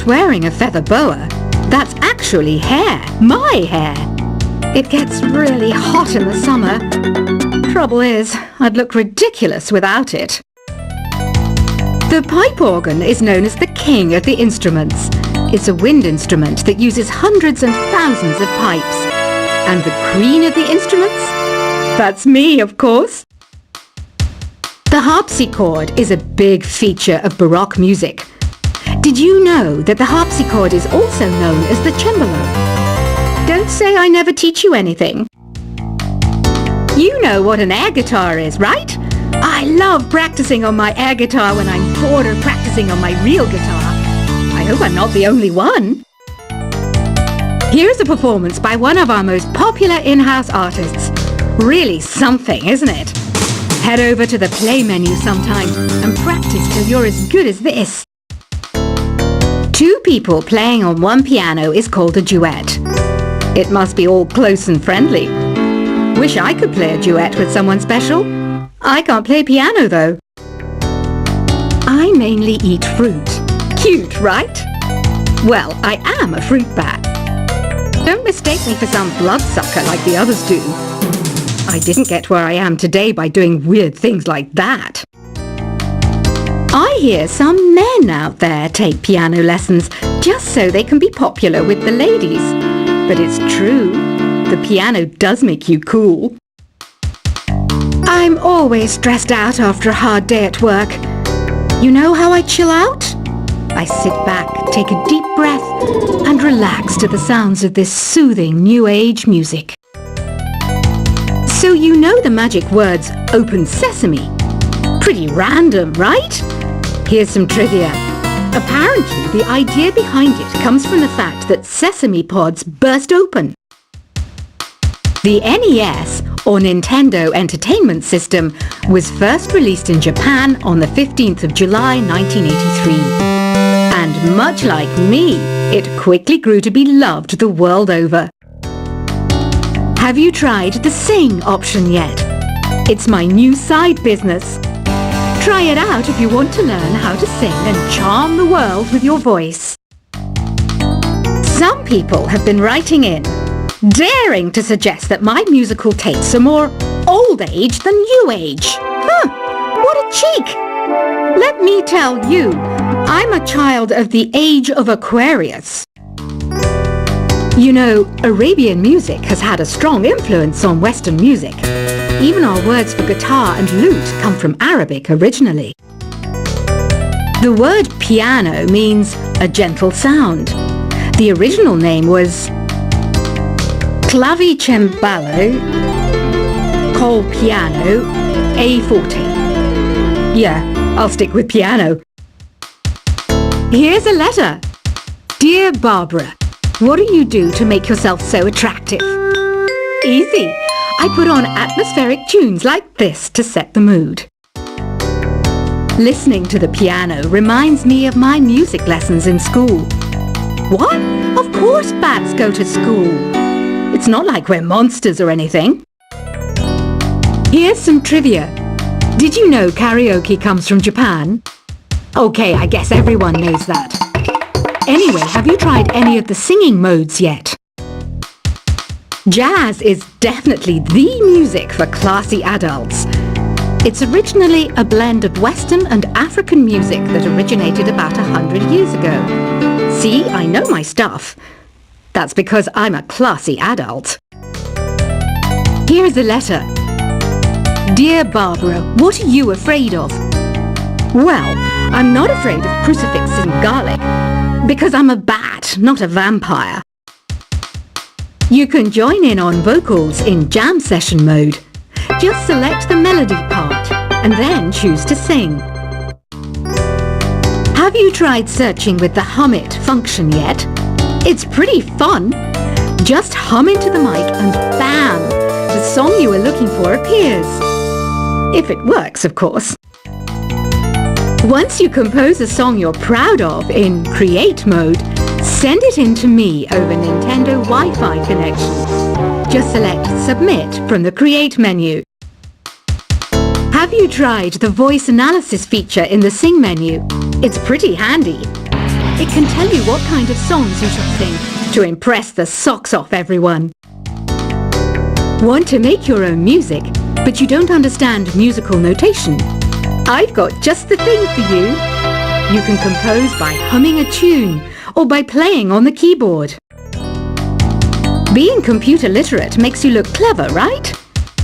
wearing a feather boa. That's actually hair, my hair. It gets really hot in the summer. Trouble is, I'd look ridiculous without it. The pipe organ is known as the king of the instruments. It's a wind instrument that uses hundreds and thousands of pipes. And the queen of the instruments? That's me, of course. The harpsichord is a big feature of Baroque music. Did you know that the harpsichord is also known as the cembalo? Don't say I never teach you anything. You know what an air guitar is, right? I love practicing on my air guitar when I'm bored of practicing on my real guitar. I hope I'm not the only one. Here's a performance by one of our most popular in-house artists. Really something, isn't it? Head over to the play menu sometime and practice till you're as good as this. Two people playing on one piano is called a duet. It must be all close and friendly. Wish I could play a duet with someone special. I can't play piano though. I mainly eat fruit. Cute, right? Well, I am a fruit bat. Don't mistake me for some bloodsucker like the others do. I didn't get where I am today by doing weird things like that. I hear some men out there take piano lessons just so they can be popular with the ladies. But it's true, the piano does make you cool. I'm always stressed out after a hard day at work. You know how I chill out? I sit back, take a deep breath, and relax to the sounds of this soothing new age music. So you know the magic words "open sesame"? Pretty random, right? Here's some trivia. Apparently, the idea behind it comes from the fact that sesame pods burst open. The NES, or Nintendo Entertainment System, was first released in Japan on the 15th of July 1983. And much like me, it quickly grew to be loved the world over. Have you tried the Sing option yet? It's my new side business. Try it out if you want to learn how to sing and charm the world with your voice. Some people have been writing in, daring to suggest that my musical tastes are more old age than new age. What a cheek! Let me tell you, I'm a child of the age of Aquarius. You know, Arabian music has had a strong influence on Western music. Even our words for guitar and lute come from Arabic originally. The word piano means a gentle sound. The original name was clavicembalo col piano a forte. Yeah, I'll stick with piano. Here's a letter. Dear Barbara, what do you do to make yourself so attractive? Easy. I put on atmospheric tunes like this to set the mood. Listening to the piano reminds me of my music lessons in school. What? Of course bats go to school. It's not like we're monsters or anything. Here's some trivia. Did you know karaoke comes from Japan? Okay, I guess everyone knows that. Anyway, have you tried any of the singing modes yet? Jazz is definitely the music for classy adults. It's originally a blend of Western and African music that originated about 100 years ago. See, I know my stuff. That's because I'm a classy adult. Here's a letter. Dear Barbara, what are you afraid of? Well, I'm not afraid of crucifix and garlic, because I'm a bat, not a vampire. You can join in on vocals in jam session mode. Just select the melody part and then choose to sing. Have you tried searching with the Hum It function yet? It's pretty fun. Just hum into the mic and bam! The song you were looking for appears. If it works, of course. Once you compose a song you're proud of in Create mode, send it in to me over Nintendo Wi-Fi connection. Just select Submit from the Create menu. Have you tried the voice analysis feature in the Sing menu? It's pretty handy. It can tell you what kind of songs you should sing to impress the socks off everyone. Want to make your own music, but you don't understand musical notation? I've got just the thing for you. You can compose by humming a tune or by playing on the keyboard. Being computer literate makes you look clever, right?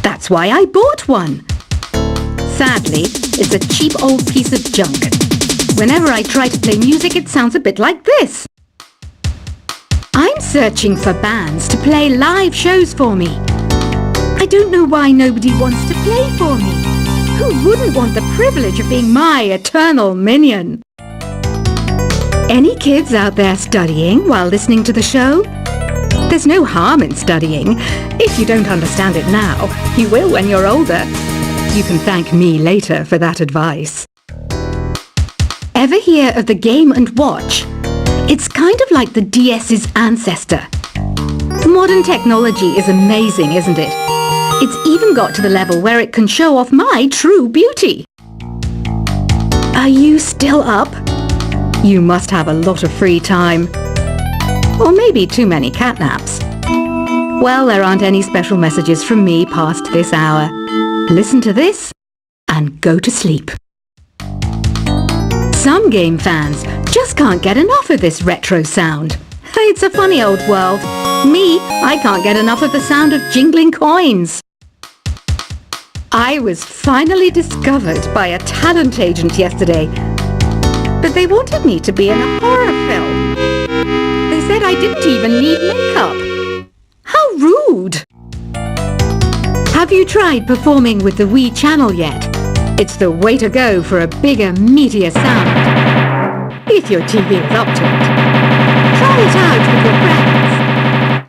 That's why I bought one. Sadly, it's a cheap old piece of junk. Whenever I try to play music, it sounds a bit like this. I'm searching for bands to play live shows for me. I don't know why nobody wants to play for me. Who wouldn't want the privilege of being my eternal minion? Any kids out there studying while listening to the show? There's no harm in studying. If you don't understand it now, you will when you're older. You can thank me later for that advice. Ever hear of the Game & Watch? It's kind of like the DS's ancestor. Modern technology is amazing, isn't it? It's even got to the level where it can show off my true beauty. Are you still up? You must have a lot of free time. Or maybe too many catnaps. Well, there aren't any special messages from me past this hour. Listen to this and go to sleep. Some game fans just can't get enough of this retro sound. It's a funny old world. Me, I can't get enough of the sound of jingling coins. I was finally discovered by a talent agent yesterday, but they wanted me to be in a horror film. They said I didn't even need makeup. How rude! Have you tried performing with the Wii channel yet? It's the way to go for a bigger, meatier sound. If your TV is up to it. Try it out with your friends.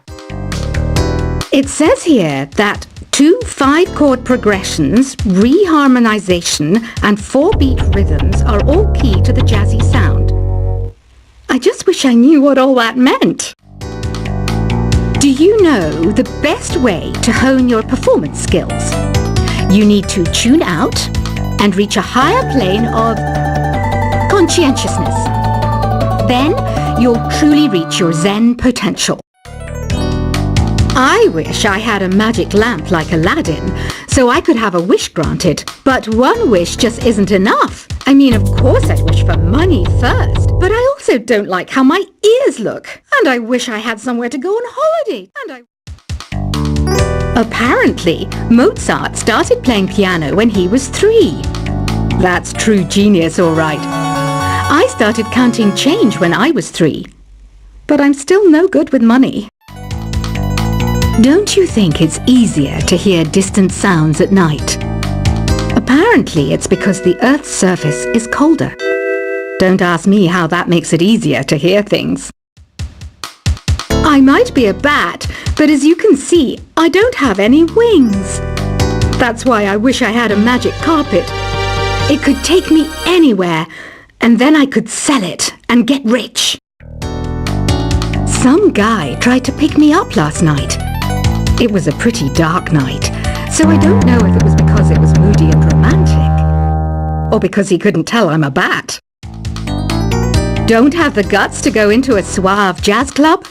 It says here that 2 5-chord progressions, reharmonization and 4-beat rhythms are all key to the jazzy sound. I just wish I knew what all that meant. Do you know the best way to hone your performance skills? You need to tune out and reach a higher plane of conscientiousness. Then you'll truly reach your Zen potential. I wish I had a magic lamp like Aladdin, so I could have a wish granted. But one wish just isn't enough. I mean, of course I'd wish for money first, but I also don't like how my ears look. And I wish I had somewhere to go on holiday. Apparently, Mozart started playing piano when he was 3. That's true genius, all right. I started counting change when I was 3. But I'm still no good with money. Don't you think it's easier to hear distant sounds at night? Apparently, it's because the Earth's surface is colder. Don't ask me how that makes it easier to hear things. I might be a bat, but as you can see, I don't have any wings. That's why I wish I had a magic carpet. It could take me anywhere, and then I could sell it and get rich. Some guy tried to pick me up last night. It was a pretty dark night, so I don't know if it was because it was moody and romantic, or because he couldn't tell I'm a bat. Don't have the guts to go into a suave jazz club?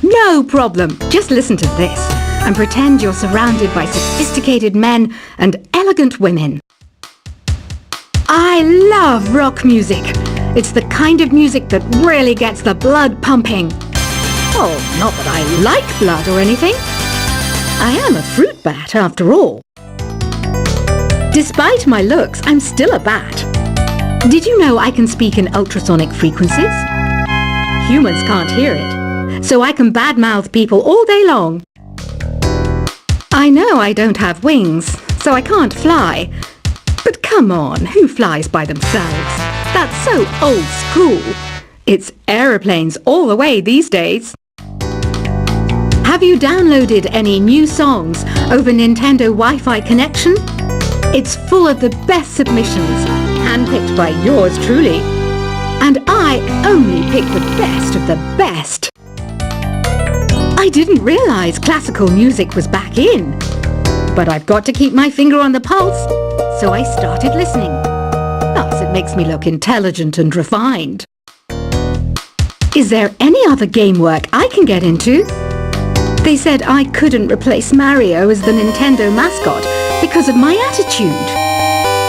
No problem. Just listen to this and pretend you're surrounded by sophisticated men and elegant women. I love rock music. It's the kind of music that really gets the blood pumping. Oh, not that I like blood or anything. I am a fruit bat, after all. Despite my looks, I'm still a bat. Did you know I can speak in ultrasonic frequencies? Humans can't hear it, so I can badmouth people all day long. I know I don't have wings, so I can't fly. But come on, who flies by themselves? That's so old school. It's aeroplanes all the way these days. Have you downloaded any new songs over Nintendo Wi-Fi connection? It's full of the best submissions, handpicked by yours truly. And I only pick the best of the best. I didn't realize classical music was back in. But I've got to keep my finger on the pulse, so I started listening. Plus, it makes me look intelligent and refined. Is there any other game work I can get into? They said I couldn't replace Mario as the Nintendo mascot because of my attitude.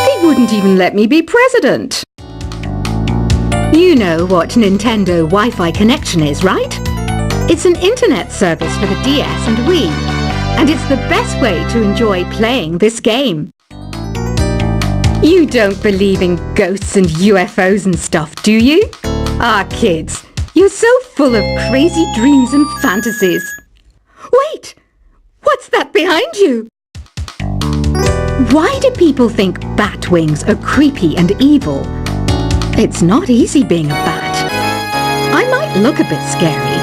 They wouldn't even let me be president. You know what Nintendo Wi-Fi connection is, right? It's an internet service for the DS and Wii, and it's the best way to enjoy playing this game. You don't believe in ghosts and UFOs and stuff, do you? Ah, kids, you're so full of crazy dreams and fantasies. Wait! What's that behind you? Why do people think bat wings are creepy and evil? It's not easy being a bat. I might look a bit scary,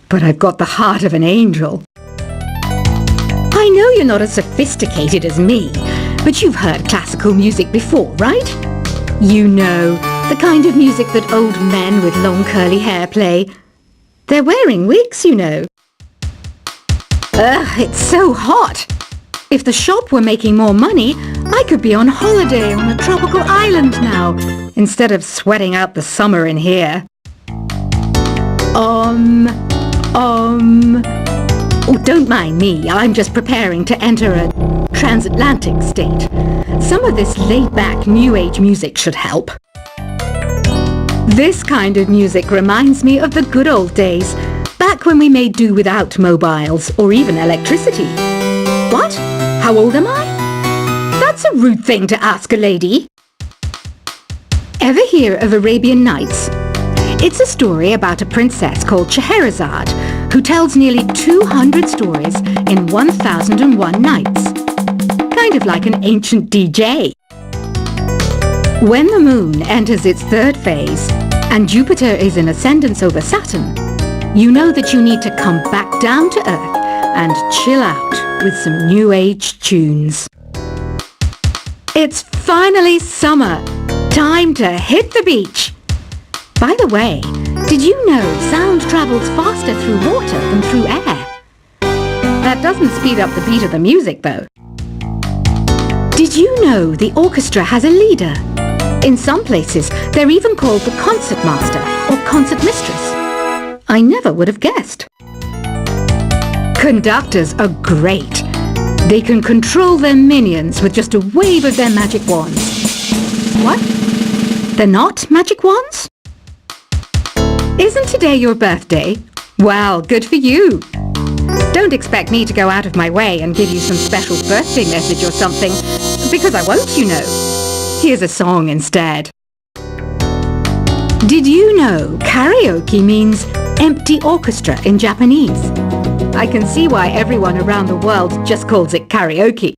but I've got the heart of an angel. I know you're not as sophisticated as me, but you've heard classical music before, right? You know, the kind of music that old men with long curly hair play. They're wearing wigs, you know. Ugh, it's so hot. If the shop were making more money, I could be on holiday on a tropical island now, instead of sweating out the summer in here. Oh, don't mind me. I'm just preparing to enter a transatlantic state. Some of this laid-back New Age music should help. This kind of music reminds me of the good old days, back when we made do without mobiles or even electricity. What? How old am I? That's a rude thing to ask a lady. Ever hear of Arabian Nights? It's a story about a princess called Scheherazade who tells nearly 200 stories in 1001 nights. Kind of like an ancient DJ. When the moon enters its third phase and Jupiter is in ascendance over Saturn, you know that you need to come back down to Earth and chill out with some New Age tunes. It's finally summer. Time to hit the beach. By the way, did you know sound travels faster through water than through air? That doesn't speed up the beat of the music, though. Did you know the orchestra has a leader? In some places, they're even called the concert master or concert mistress. I never would have guessed. Conductors are great. They can control their minions with just a wave of their magic wands. What? They're not magic wands? Isn't today your birthday? Well, good for you. Don't expect me to go out of my way and give you some special birthday message or something, because I won't, you know. Here's a song instead. Did you know karaoke means empty orchestra in Japanese? I can see why everyone around the world just calls it karaoke.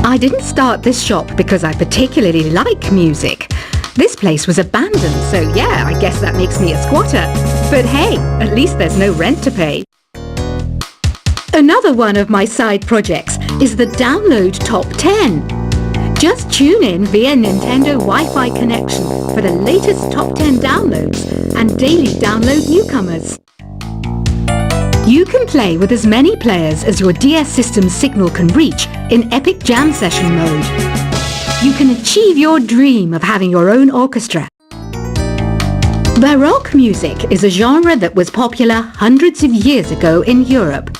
I didn't start this shop because I particularly like music. This place was abandoned, so yeah, I guess that makes me a squatter. But hey, at least there's no rent to pay. Another one of my side projects is the Download Top 10. Just tune in via Nintendo Wi-Fi connection for the latest top 10 downloads and daily download newcomers. You can play with as many players as your DS system's signal can reach in Epic Jam Session mode. You can achieve your dream of having your own orchestra. Baroque music is a genre that was popular hundreds of years ago in Europe.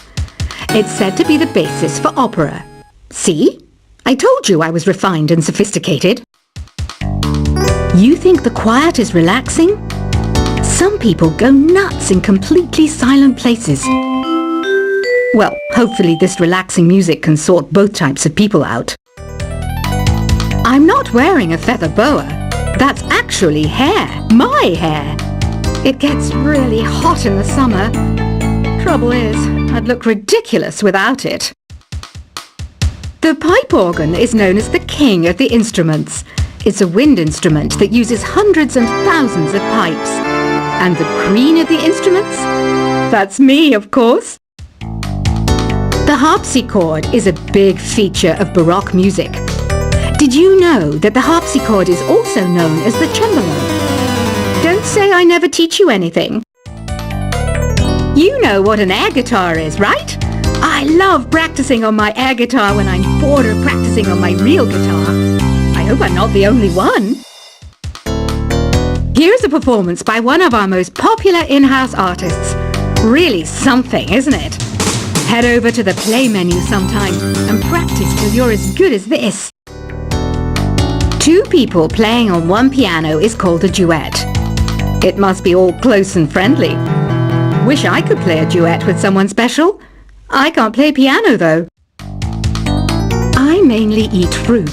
It's said to be the basis for opera. See? I told you I was refined and sophisticated. You think the quiet is relaxing? Some people go nuts in completely silent places. Well, hopefully this relaxing music can sort both types of people out. I'm not wearing a feather boa. That's actually hair. My hair. It gets really hot in the summer. Trouble is, I'd look ridiculous without it. The pipe organ is known as the king of the instruments. It's a wind instrument that uses hundreds and thousands of pipes. And the queen of the instruments? That's me, of course. The harpsichord is a big feature of Baroque music. Did you know that the harpsichord is also known as the cembalo? Don't say I never teach you anything. You know what an air guitar is, right? I love practicing on my air guitar when I'm bored of practicing on my real guitar. I hope I'm not the only one. Here's a performance by one of our most popular in-house artists. Really something, isn't it? Head over to the play menu sometime and practice till you're as good as this. Two people playing on one piano is called a duet. It must be all close and friendly. Wish I could play a duet with someone special. I can't play piano though. I mainly eat fruit.